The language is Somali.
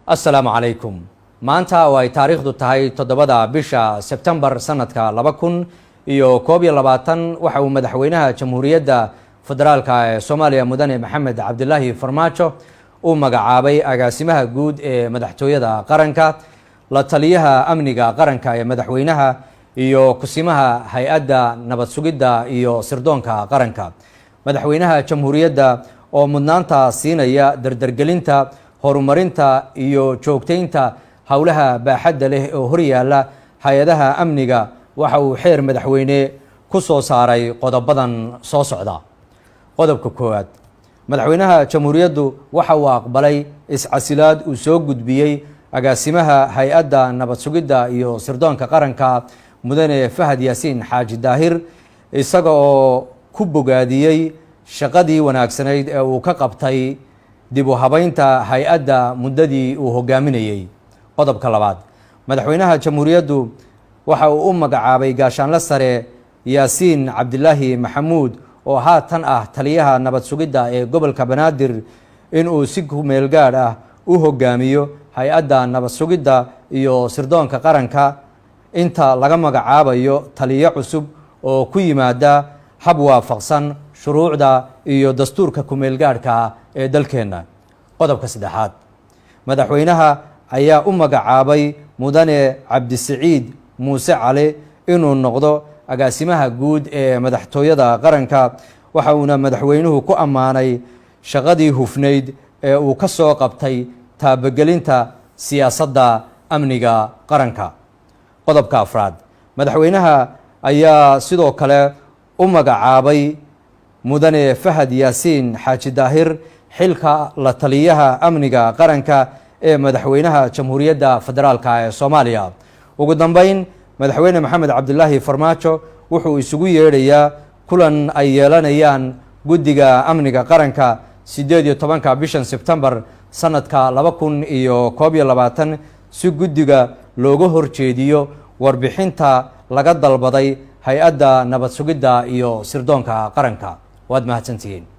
السلام عليكم maanta oo ay taariikhdu tahay 7 bisha September sanadka 2021 waxa uu madaxweynaha Jamhuuriyadda Federaalka ee Soomaaliya Mudane Maxamed Cabdilaahi Farmaajo uu magacaabay agaasimaha guud ee madaxtooyada qaranka, la taliyaha amniga qaranka ee madaxweynaha iyo kusimaha hay'adda nabad sugidda iyo sirdoonka qaranka. Madaxweynaha Jamhuuriyadda oo mudnaanta siinaya dardargelinta horumarinta iyo joogteynta hawlaha baaxadda leh oo horyaala hay'adaha amniga waxa uu xeer madaxweyne ku soo saaray qodobadan soo socda. Qodobka koowaad, madaxweynaha Jamhuuriyaddu waxa uu aqbalay iscasilaad uu soo gudbiyay agaasimaha hay'adda nabad sugidda iyo sirdoonka qaranka Mudane Fahad Yaasiin Xaaji Daahir, isaga oo ku bogaadiyay shaqadii wanaagsanayd ee uu ka qabtay dib u habaynta hay'adda muddadii uu hogaaminayay. Qodobka labaad, madaxweynaha Jamhuuriyaddu waxa uu u magacaabay gaashaanle sare Yaasiin Cabdilaahi Maxamuud oo haatan ah taliyaha nabad sugidda ee gobolka Banaadir in uu si meel gaar ah u hogaamiyo hay'adda nabad sugidda iyo sirdoonka qaranka inta laga magacaabayo taliye cusub oo ku yimaada hab waafaqsan shuruucda iyo dastuurka ku meel gaarka ee dalkeena. Qodobka saddexaad, madaxweynaha ayaa u magacaabay Mudane Cabdisiciid Muuse Cali inuu noqdo agaasimaha guud ee madaxtooyada qaranka, waxa uuna madaxweynuhu ku ammaanay shaqadii hufnayd ee uu ka soo qabtay taabagelinta siyaasadda amniga qaranka. Qodobka afraad, madaxweynaha ayaa sidoo kale u magacaabay Mudane Fahad Yaasiin Xaaji Daahir xilka la taliyaha amniga qaranka ee madaxweynaha Jamhuuriyadda Federaalka ee Soomaaliya. Ugu dambeyn, madaxweyne Maxamed Cabdilaahi Farmaajo wuxuu isugu yeedhayaa kulan ay yeelanayaan guddiga amniga qaranka 18 bishan September sanadka 2021 si guddiga looga horjeediyo warbixinta laga dalbaday hay'adda nabad sugidda iyo sirdoonka qaranka. waad mahadsantihiin.